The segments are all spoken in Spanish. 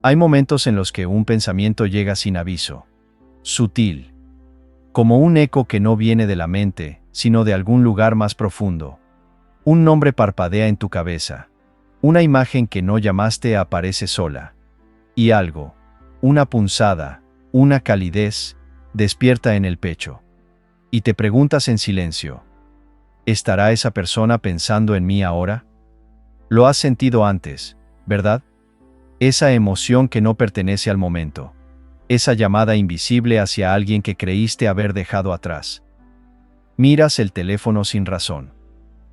Hay momentos en los que un pensamiento llega sin aviso, sutil, como un eco que no viene de la mente, sino de algún lugar más profundo. Un nombre parpadea en tu cabeza. Una imagen que no llamaste aparece sola. Y algo, una punzada, una calidez, despierta en el pecho. Y te preguntas en silencio, ¿estará esa persona pensando en mí ahora? Lo has sentido antes, ¿verdad? Esa emoción que no pertenece al momento. Esa llamada invisible hacia alguien que creíste haber dejado atrás. Miras el teléfono sin razón.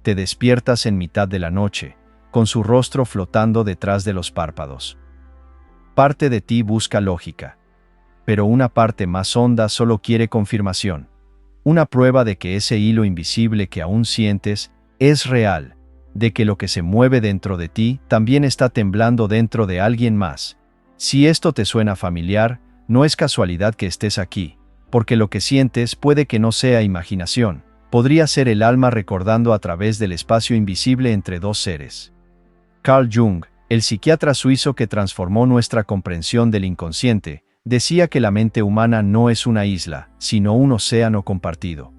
Te despiertas en mitad de la noche, con su rostro flotando detrás de los párpados. Parte de ti busca lógica, pero una parte más honda solo quiere confirmación. Una prueba de que ese hilo invisible que aún sientes es real, de que lo que se mueve dentro de ti también está temblando dentro de alguien más. Si esto te suena familiar, no es casualidad que estés aquí, porque lo que sientes puede que no sea imaginación, podría ser el alma recordando a través del espacio invisible entre dos seres. Carl Jung, el psiquiatra suizo que transformó nuestra comprensión del inconsciente, decía que la mente humana no es una isla, sino un océano compartido.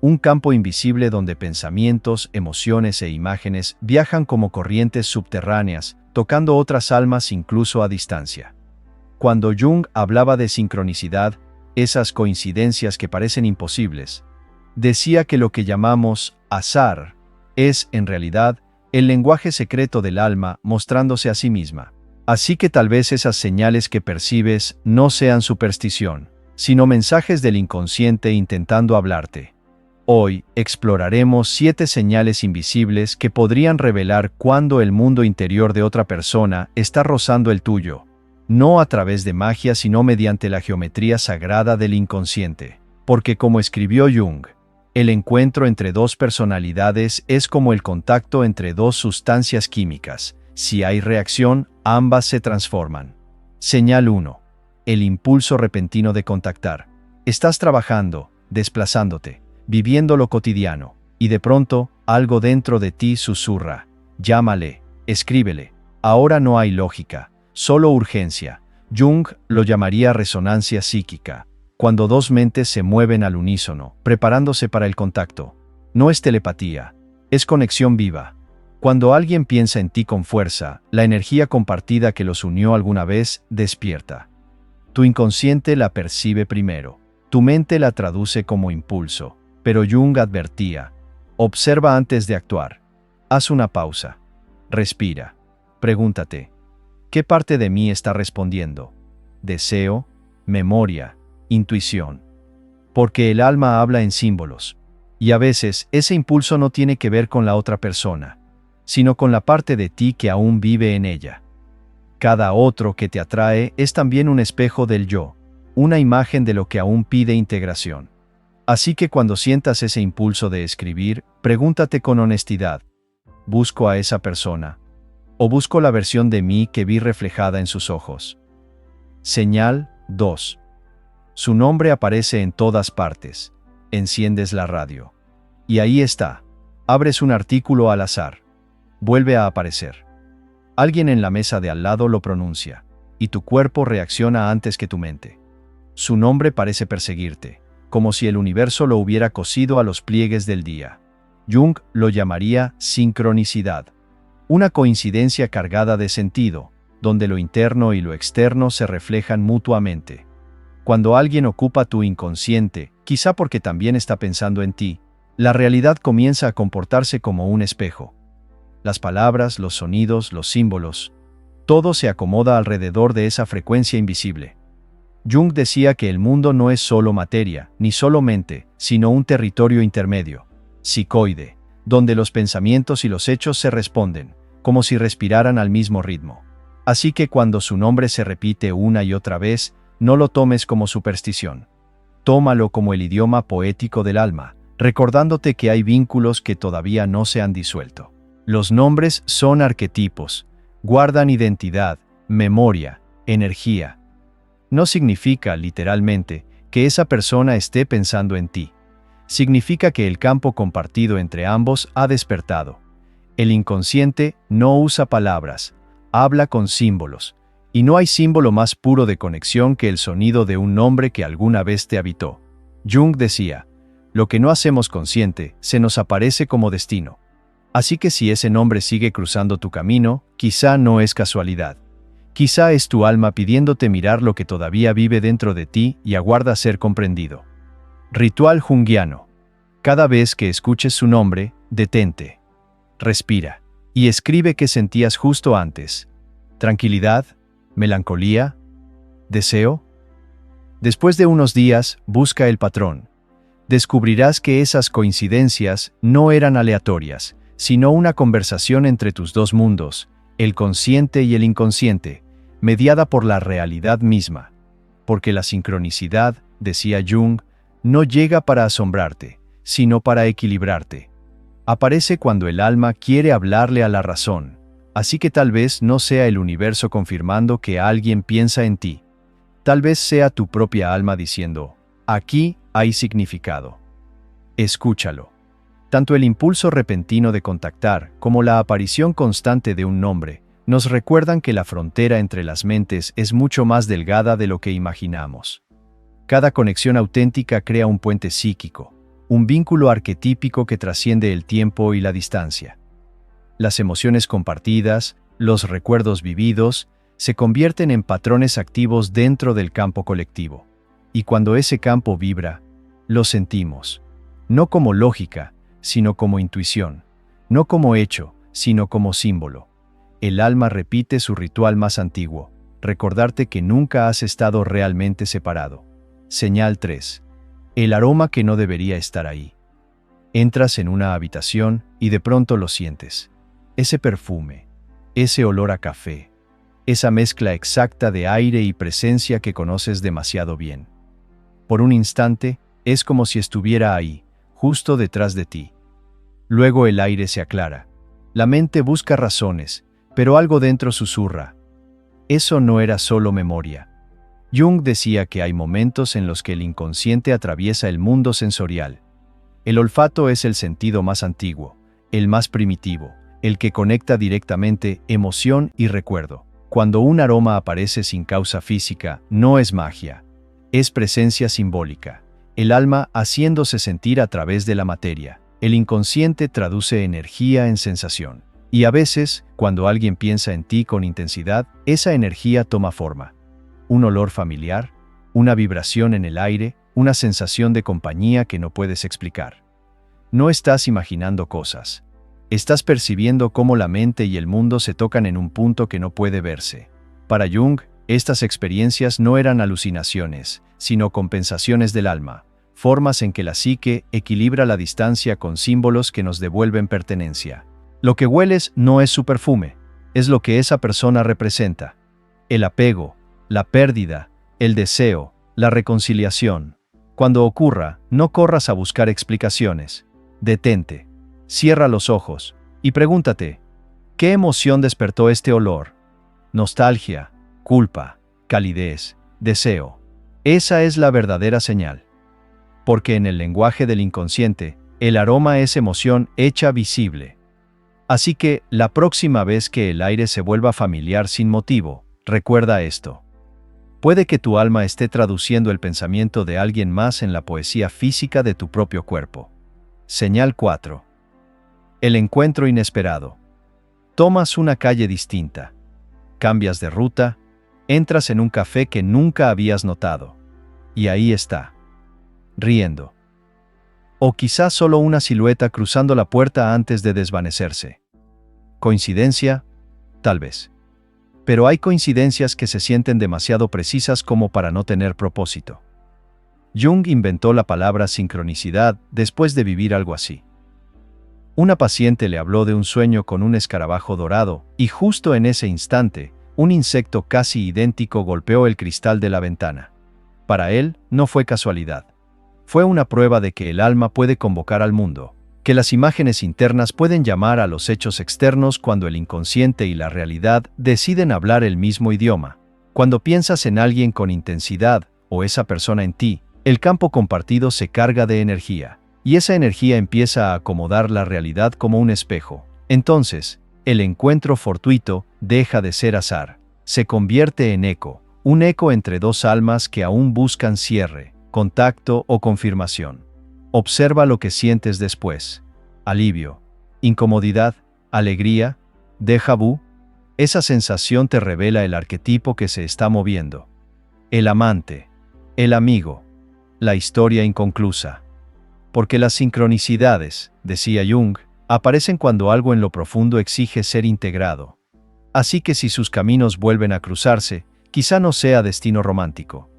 Un campo invisible donde pensamientos, emociones e imágenes viajan como corrientes subterráneas, tocando otras almas incluso a distancia. Cuando Jung hablaba de sincronicidad, esas coincidencias que parecen imposibles, decía que lo que llamamos azar es, en realidad, el lenguaje secreto del alma mostrándose a sí misma. Así que tal vez esas señales que percibes no sean superstición, sino mensajes del inconsciente intentando hablarte. Hoy exploraremos 7 señales invisibles que podrían revelar cuándo el mundo interior de otra persona está rozando el tuyo, no a través de magia sino mediante la geometría sagrada del inconsciente. Porque como escribió Jung, el encuentro entre dos personalidades es como el contacto entre dos sustancias químicas. Si hay reacción, ambas se transforman. Señal 1. El impulso repentino de contactar. Estás trabajando, desplazándote, viviendo lo cotidiano, y de pronto, algo dentro de ti susurra. Llámale, escríbele. Ahora no hay lógica, solo urgencia. Jung lo llamaría resonancia psíquica. Cuando dos mentes se mueven al unísono, preparándose para el contacto. No es telepatía, es conexión viva. Cuando alguien piensa en ti con fuerza, la energía compartida que los unió alguna vez despierta. Tu inconsciente la percibe primero. Tu mente la traduce como impulso. Pero Jung advertía: observa antes de actuar. Haz una pausa. Respira. Pregúntate: ¿qué parte de mí está respondiendo? ¿Deseo? ¿Memoria? ¿Intuición? Porque el alma habla en símbolos. Y a veces ese impulso no tiene que ver con la otra persona, sino con la parte de ti que aún vive en ella. Cada otro que te atrae es también un espejo del yo, una imagen de lo que aún pide integración. Así que cuando sientas ese impulso de escribir, pregúntate con honestidad: ¿busco a esa persona? ¿O busco la versión de mí que vi reflejada en sus ojos? Señal 2. Su nombre aparece en todas partes. Enciendes la radio. Y ahí está. Abres un artículo al azar. Vuelve a aparecer. Alguien en la mesa de al lado lo pronuncia, y tu cuerpo reacciona antes que tu mente. Su nombre parece perseguirte, como si el universo lo hubiera cosido a los pliegues del día. Jung lo llamaría sincronicidad. Una coincidencia cargada de sentido, donde lo interno y lo externo se reflejan mutuamente. Cuando alguien ocupa tu inconsciente, quizá porque también está pensando en ti, la realidad comienza a comportarse como un espejo. Las palabras, los sonidos, los símbolos, todo se acomoda alrededor de esa frecuencia invisible. Jung decía que el mundo no es solo materia, ni solo mente, sino un territorio intermedio, psicoide, donde los pensamientos y los hechos se responden, como si respiraran al mismo ritmo. Así que cuando su nombre se repite una y otra vez, no lo tomes como superstición. Tómalo como el idioma poético del alma, recordándote que hay vínculos que todavía no se han disuelto. Los nombres son arquetipos, guardan identidad, memoria, energía. No significa, literalmente, que esa persona esté pensando en ti. Significa que el campo compartido entre ambos ha despertado. El inconsciente no usa palabras, habla con símbolos, Y no hay símbolo más puro de conexión que el sonido de un nombre que alguna vez te habitó. Jung decía, lo que no hacemos consciente se nos aparece como destino. Así que si ese nombre sigue cruzando tu camino, quizá no es casualidad. Quizá es tu alma pidiéndote mirar lo que todavía vive dentro de ti y aguarda ser comprendido. Ritual junguiano. Cada vez que escuches su nombre, detente. Respira. Y escribe qué sentías justo antes. Tranquilidad, melancolía, deseo. Después de unos días, busca el patrón. Descubrirás que esas coincidencias no eran aleatorias, sino una conversación entre tus dos mundos, el consciente y el inconsciente, mediada por la realidad misma. Porque la sincronicidad, decía Jung, no llega para asombrarte, sino para equilibrarte. Aparece cuando el alma quiere hablarle a la razón, así que tal vez no sea el universo confirmando que alguien piensa en ti. Tal vez sea tu propia alma diciendo, aquí hay significado. Escúchalo. Tanto el impulso repentino de contactar como la aparición constante de un nombre nos recuerdan que la frontera entre las mentes es mucho más delgada de lo que imaginamos. Cada conexión auténtica crea un puente psíquico, un vínculo arquetípico que trasciende el tiempo y la distancia. Las emociones compartidas, los recuerdos vividos, se convierten en patrones activos dentro del campo colectivo. Y cuando ese campo vibra, lo sentimos, no como lógica, sino como intuición, no como hecho, sino como símbolo. El alma repite su ritual más antiguo, recordarte que nunca has estado realmente separado. Señal 3. El aroma que no debería estar ahí. Entras en una habitación y de pronto lo sientes. Ese perfume, ese olor a café, esa mezcla exacta de aire y presencia que conoces demasiado bien. Por un instante, es como si estuviera ahí, justo detrás de ti. Luego el aire se aclara. La mente busca razones, pero algo dentro susurra. Eso no era solo memoria. Jung decía que hay momentos en los que el inconsciente atraviesa el mundo sensorial. El olfato es el sentido más antiguo, el más primitivo, el que conecta directamente emoción y recuerdo. Cuando un aroma aparece sin causa física, no es magia, es presencia simbólica. El alma haciéndose sentir a través de la materia. El inconsciente traduce energía en sensación. Y a veces, cuando alguien piensa en ti con intensidad, esa energía toma forma. Un olor familiar, una vibración en el aire, una sensación de compañía que no puedes explicar. No estás imaginando cosas. Estás percibiendo cómo la mente y el mundo se tocan en un punto que no puede verse. Para Jung, estas experiencias no eran alucinaciones, sino compensaciones del alma, formas en que la psique equilibra la distancia con símbolos que nos devuelven pertenencia. Lo que hueles no es su perfume, es lo que esa persona representa. El apego, la pérdida, el deseo, la reconciliación. Cuando ocurra, no corras a buscar explicaciones. Detente, cierra los ojos y pregúntate, ¿qué emoción despertó este olor? Nostalgia, culpa, calidez, deseo. Esa es la verdadera señal. Porque en el lenguaje del inconsciente, el aroma es emoción hecha visible. Así que, la próxima vez que el aire se vuelva familiar sin motivo, recuerda esto. Puede que tu alma esté traduciendo el pensamiento de alguien más en la poesía física de tu propio cuerpo. Señal 4. El encuentro inesperado. Tomas una calle distinta. Cambias de ruta, entras en un café que nunca habías notado. Y ahí está. Riendo. O quizás solo una silueta cruzando la puerta antes de desvanecerse. ¿Coincidencia? Tal vez. Pero hay coincidencias que se sienten demasiado precisas como para no tener propósito. Jung inventó la palabra sincronicidad después de vivir algo así. Una paciente le habló de un sueño con un escarabajo dorado, y justo en ese instante, un insecto casi idéntico golpeó el cristal de la ventana. Para él, no fue casualidad. Fue una prueba de que el alma puede convocar al mundo, que las imágenes internas pueden llamar a los hechos externos cuando el inconsciente y la realidad deciden hablar el mismo idioma. Cuando piensas en alguien con intensidad, o esa persona en ti, el campo compartido se carga de energía, y esa energía empieza a acomodar la realidad como un espejo. Entonces, el encuentro fortuito deja de ser azar. se convierte en eco, un eco entre dos almas que aún buscan cierre, contacto o confirmación. Observa lo que sientes después. Alivio, incomodidad, alegría, déjà vu. Esa sensación te revela el arquetipo que se está moviendo. El amante, el amigo, la historia inconclusa. Porque las sincronicidades, decía Jung, aparecen cuando algo en lo profundo exige ser integrado. Así que si sus caminos vuelven a cruzarse, quizá no sea destino romántico.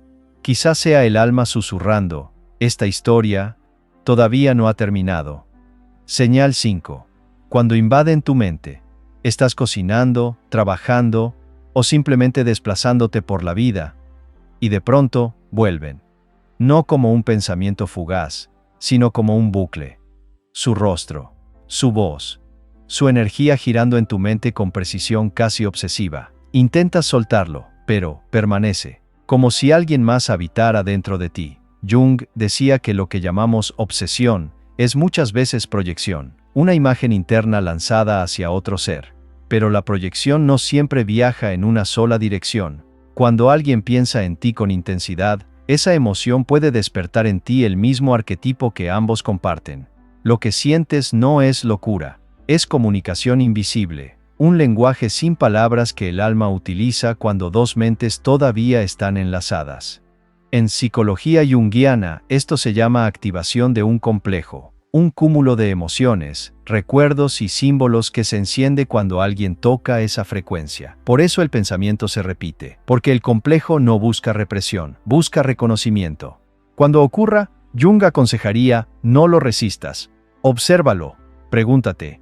Quizá sea el alma susurrando, esta historia todavía no ha terminado. Señal 5. Cuando invaden tu mente, estás cocinando, trabajando o simplemente desplazándote por la vida, y de pronto vuelven. No como un pensamiento fugaz, sino como un bucle. Su rostro, su voz, su energía girando en tu mente con precisión casi obsesiva. Intentas soltarlo, pero permanece, como si alguien más habitara dentro de ti. Jung decía que lo que llamamos obsesión es muchas veces proyección, una imagen interna lanzada hacia otro ser. Pero la proyección no siempre viaja en una sola dirección. Cuando alguien piensa en ti con intensidad, esa emoción puede despertar en ti el mismo arquetipo que ambos comparten. Lo que sientes no es locura, es comunicación invisible, un lenguaje sin palabras que el alma utiliza cuando dos mentes todavía están enlazadas. En psicología junguiana, esto se llama activación de un complejo, un cúmulo de emociones, recuerdos y símbolos que se enciende cuando alguien toca esa frecuencia. Por eso el pensamiento se repite, porque el complejo no busca represión, busca reconocimiento. Cuando ocurra, Jung aconsejaría, no lo resistas, obsérvalo, pregúntate,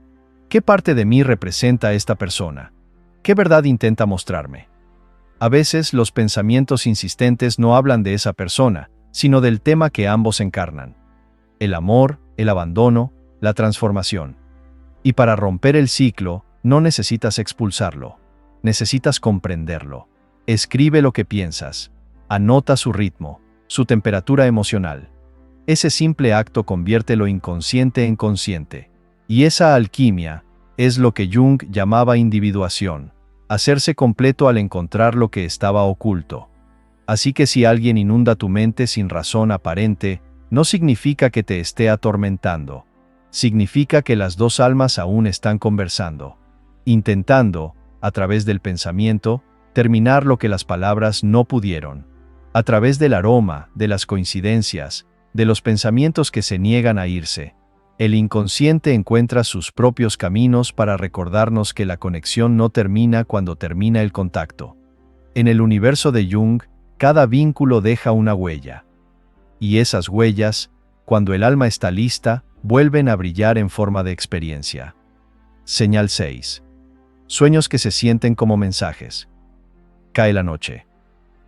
¿qué parte de mí representa esta persona? ¿Qué verdad intenta mostrarme? A veces los pensamientos insistentes no hablan de esa persona, sino del tema que ambos encarnan. El amor, el abandono, la transformación. Y para romper el ciclo, no necesitas expulsarlo, necesitas comprenderlo. Escribe lo que piensas, anota su ritmo, su temperatura emocional. Ese simple acto convierte lo inconsciente en consciente. Y esa alquimia es lo que Jung llamaba individuación, hacerse completo al encontrar lo que estaba oculto. Así que si alguien inunda tu mente sin razón aparente, no significa que te esté atormentando. Significa que las dos almas aún están conversando, intentando, a través del pensamiento, terminar lo que las palabras no pudieron. A través del aroma, de las coincidencias, de los pensamientos que se niegan a irse, el inconsciente encuentra sus propios caminos para recordarnos que la conexión no termina cuando termina el contacto. En el universo de Jung, cada vínculo deja una huella. Y esas huellas, cuando el alma está lista, vuelven a brillar en forma de experiencia. Señal 6. Sueños que se sienten como mensajes. Cae la noche.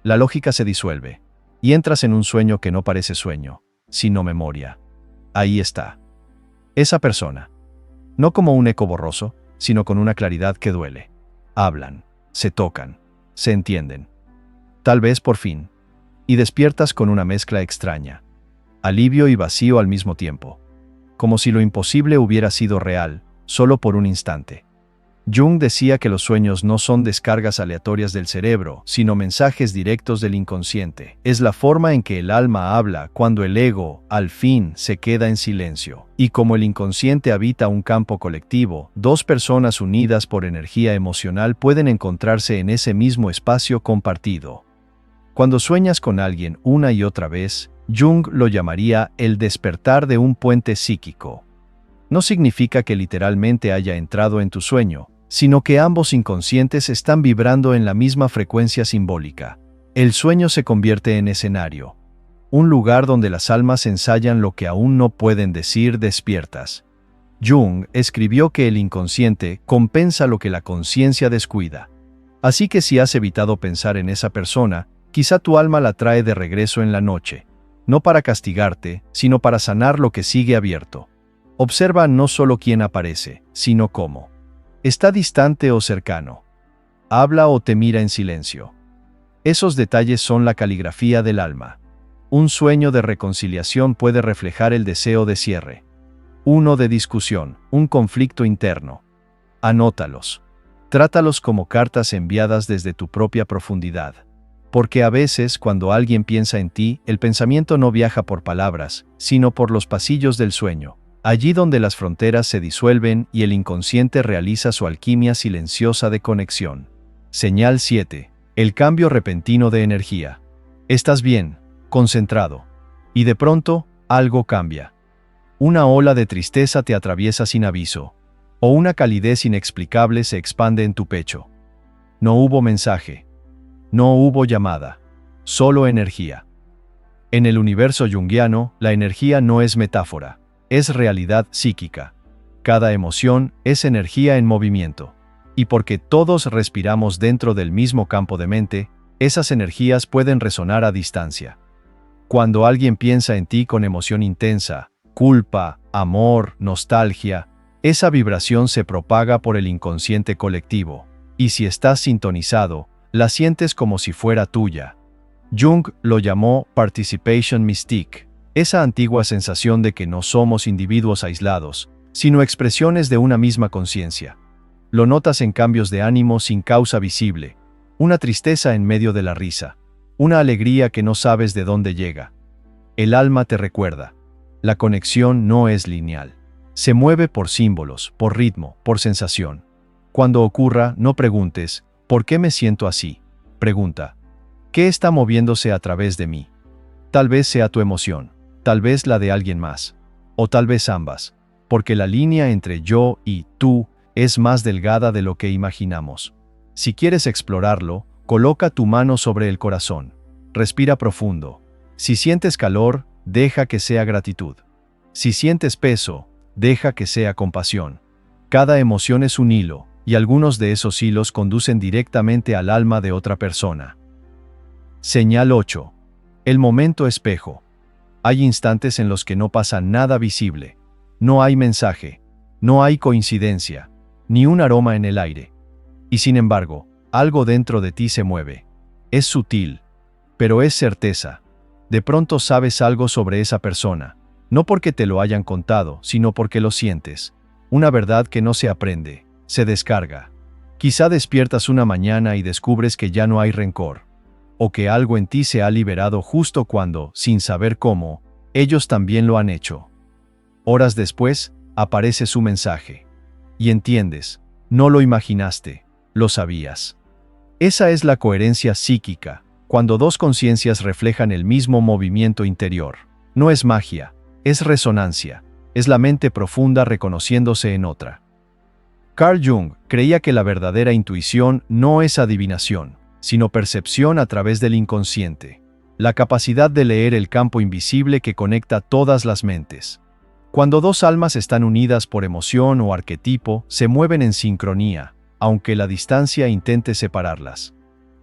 La lógica se disuelve, y entras en un sueño que no parece sueño, sino memoria. Ahí está. Esa persona. No como un eco borroso, sino con una claridad que duele. Hablan, se tocan, se entienden. Tal vez por fin. Y despiertas con una mezcla extraña. Alivio y vacío al mismo tiempo. Como si lo imposible hubiera sido real, solo por un instante. Jung decía que los sueños no son descargas aleatorias del cerebro, sino mensajes directos del inconsciente. Es la forma en que el alma habla cuando el ego, al fin, se queda en silencio. Y como el inconsciente habita un campo colectivo, dos personas unidas por energía emocional pueden encontrarse en ese mismo espacio compartido. Cuando sueñas con alguien una y otra vez, Jung lo llamaría el despertar de un puente psíquico. No significa que literalmente haya entrado en tu sueño, sino que ambos inconscientes están vibrando en la misma frecuencia simbólica. El sueño se convierte en escenario, un lugar donde las almas ensayan lo que aún no pueden decir despiertas. Jung escribió que el inconsciente compensa lo que la conciencia descuida. Así que si has evitado pensar en esa persona, quizá tu alma la trae de regreso en la noche, no para castigarte, sino para sanar lo que sigue abierto. Observa no solo quién aparece, sino cómo. ¿Está distante o cercano? ¿Habla o te mira en silencio? Esos detalles son la caligrafía del alma. Un sueño de reconciliación puede reflejar el deseo de cierre. Uno de discusión, un conflicto interno. Anótalos. Trátalos como cartas enviadas desde tu propia profundidad. Porque a veces, cuando alguien piensa en ti, el pensamiento no viaja por palabras, sino por los pasillos del sueño, allí donde las fronteras se disuelven y el inconsciente realiza su alquimia silenciosa de conexión. Señal 7. El cambio repentino de energía. Estás bien, concentrado. Y de pronto, algo cambia. Una ola de tristeza te atraviesa sin aviso, o una calidez inexplicable se expande en tu pecho. No hubo mensaje. No hubo llamada. Solo energía. En el universo junguiano, la energía no es metáfora, es realidad psíquica. Cada emoción es energía en movimiento. Y porque todos respiramos dentro del mismo campo de mente, esas energías pueden resonar a distancia. Cuando alguien piensa en ti con emoción intensa, culpa, amor, nostalgia, esa vibración se propaga por el inconsciente colectivo, y si estás sintonizado, la sientes como si fuera tuya. Jung lo llamó Participation Mystique, esa antigua sensación de que no somos individuos aislados, sino expresiones de una misma conciencia. Lo notas en cambios de ánimo sin causa visible, una tristeza en medio de la risa, una alegría que no sabes de dónde llega. El alma te recuerda. La conexión no es lineal. Se mueve por símbolos, por ritmo, por sensación. Cuando ocurra, no preguntes, ¿por qué me siento así? Pregunta, ¿qué está moviéndose a través de mí? Tal vez sea tu emoción, tal vez la de alguien más, o tal vez ambas, porque la línea entre yo y tú es más delgada de lo que imaginamos. Si quieres explorarlo, coloca tu mano sobre el corazón. Respira profundo. Si sientes calor, deja que sea gratitud. Si sientes peso, deja que sea compasión. Cada emoción es un hilo, y algunos de esos hilos conducen directamente al alma de otra persona. Señal 8. El momento espejo. Hay instantes en los que no pasa nada visible. No hay mensaje, no hay coincidencia, ni un aroma en el aire. Y sin embargo, algo dentro de ti se mueve. Es sutil, pero es certeza. De pronto sabes algo sobre esa persona, no porque te lo hayan contado, sino porque lo sientes. Una verdad que no se aprende, se descarga. Quizá despiertas una mañana y descubres que ya no hay rencor, o que algo en ti se ha liberado justo cuando, sin saber cómo, ellos también lo han hecho. Horas después, aparece su mensaje. Y entiendes, no lo imaginaste, lo sabías. Esa es la coherencia psíquica, cuando dos conciencias reflejan el mismo movimiento interior. No es magia, es resonancia, es la mente profunda reconociéndose en otra. Carl Jung creía que la verdadera intuición no es adivinación, sino percepción a través del inconsciente, la capacidad de leer el campo invisible que conecta todas las mentes. Cuando dos almas están unidas por emoción o arquetipo, se mueven en sincronía, aunque la distancia intente separarlas.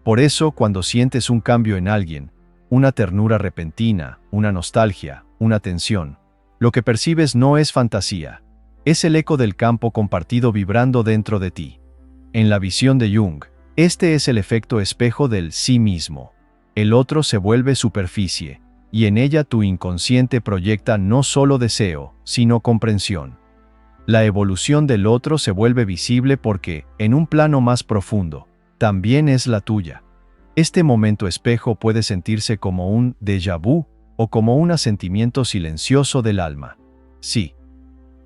Por eso, cuando sientes un cambio en alguien, una ternura repentina, una nostalgia, una tensión, lo que percibes no es fantasía, es el eco del campo compartido vibrando dentro de ti. En la visión de Jung, este es el efecto espejo del sí mismo. El otro se vuelve superficie, y en ella tu inconsciente proyecta no solo deseo, sino comprensión. La evolución del otro se vuelve visible porque, en un plano más profundo, también es la tuya. Este momento espejo puede sentirse como un déjà vu o como un asentimiento silencioso del alma. Sí.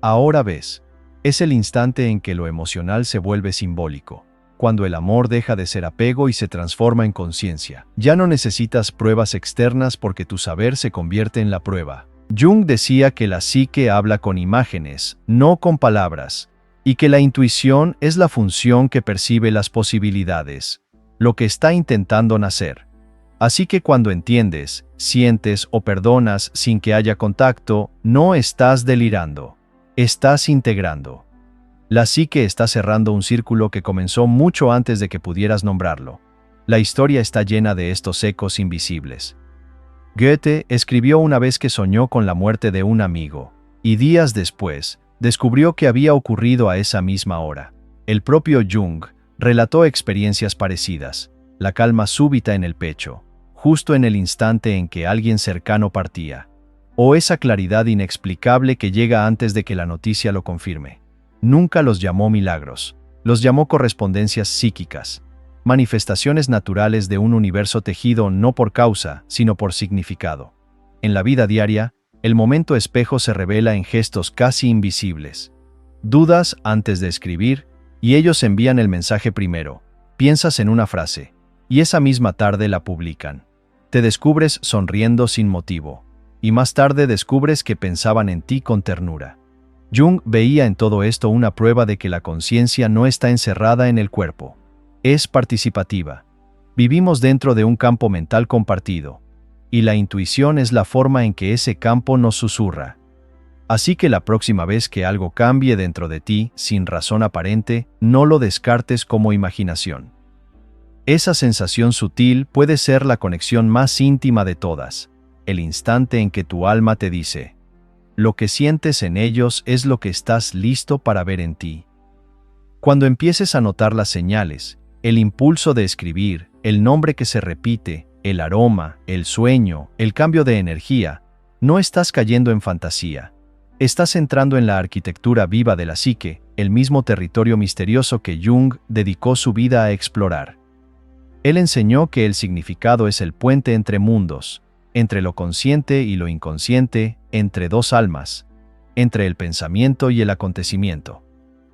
Ahora ves. Es el instante en que lo emocional se vuelve simbólico, cuando el amor deja de ser apego y se transforma en conciencia. Ya no necesitas pruebas externas porque tu saber se convierte en la prueba. Jung decía que la psique habla con imágenes, no con palabras, y que la intuición es la función que percibe las posibilidades, lo que está intentando nacer. Así que cuando entiendes, sientes o perdonas sin que haya contacto, no estás delirando, estás integrando. La psique está cerrando un círculo que comenzó mucho antes de que pudieras nombrarlo. La historia está llena de estos ecos invisibles. Goethe escribió una vez que soñó con la muerte de un amigo, y días después, descubrió que había ocurrido a esa misma hora. El propio Jung relató experiencias parecidas, la calma súbita en el pecho, justo en el instante en que alguien cercano partía, o esa claridad inexplicable que llega antes de que la noticia lo confirme. Nunca los llamó milagros, Los llamó correspondencias psíquicas, manifestaciones naturales de un universo tejido no por causa, sino por significado. En la vida diaria, el momento espejo se revela en gestos casi invisibles. Dudas antes de escribir, y ellos envían el mensaje primero. Piensas en una frase, y esa misma tarde la publican. Te descubres sonriendo sin motivo, y más tarde descubres que pensaban en ti con ternura. Jung veía en todo esto una prueba de que la conciencia no está encerrada en el cuerpo. Es participativa. Vivimos dentro de un campo mental compartido, y la intuición es la forma en que ese campo nos susurra. Así que la próxima vez que algo cambie dentro de ti, sin razón aparente, no lo descartes como imaginación. Esa sensación sutil puede ser la conexión más íntima de todas, el instante en que tu alma te dice: lo que sientes en ellos es lo que estás listo para ver en ti. Cuando empieces a notar las señales, el impulso de escribir, el nombre que se repite, el aroma, el sueño, el cambio de energía, no estás cayendo en fantasía. Estás entrando en la arquitectura viva de la psique, el mismo territorio misterioso que Jung dedicó su vida a explorar. Él enseñó que el significado es el puente entre mundos, entre lo consciente y lo inconsciente, entre dos almas, entre el pensamiento y el acontecimiento.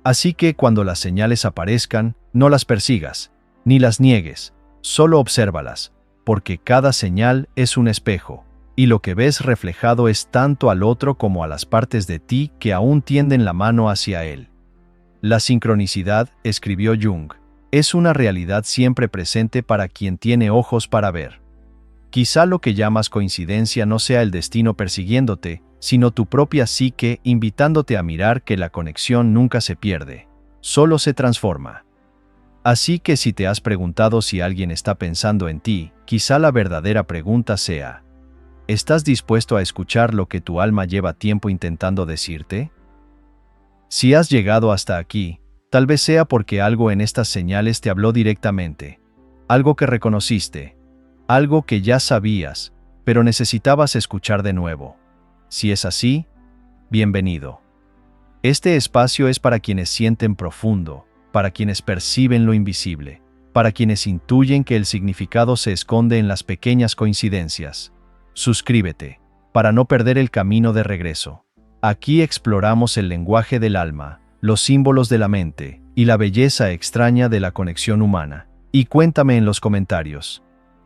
Así que cuando las señales aparezcan, no las persigas, ni las niegues, solo obsérvalas, porque cada señal es un espejo, y lo que ves reflejado es tanto al otro como a las partes de ti que aún tienden la mano hacia él. La sincronicidad, escribió Jung, es una realidad siempre presente para quien tiene ojos para ver. Quizá lo que llamas coincidencia no sea el destino persiguiéndote, sino tu propia psique invitándote a mirar que la conexión nunca se pierde, solo se transforma. Así que si te has preguntado si alguien está pensando en ti, quizá la verdadera pregunta sea: ¿estás dispuesto a escuchar lo que tu alma lleva tiempo intentando decirte? Si has llegado hasta aquí, tal vez sea porque algo en estas señales te habló directamente, algo que reconociste, algo que ya sabías, pero necesitabas escuchar de nuevo. Si es así, bienvenido. Este espacio es para quienes sienten profundo, para quienes perciben lo invisible, para quienes intuyen que el significado se esconde en las pequeñas coincidencias. Suscríbete, para no perder el camino de regreso. Aquí exploramos el lenguaje del alma, los símbolos de la mente y la belleza extraña de la conexión humana. Y cuéntame en los comentarios,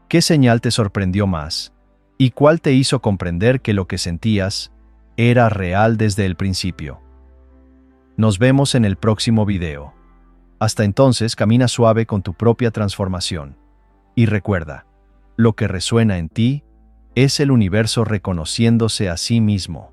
¿qué señal te sorprendió más? ¿Y cuál te hizo comprender que lo que sentías era real desde el principio? Nos vemos en el próximo video. Hasta entonces, camina suave con tu propia transformación. Y recuerda, lo que resuena en ti es el universo reconociéndose a sí mismo.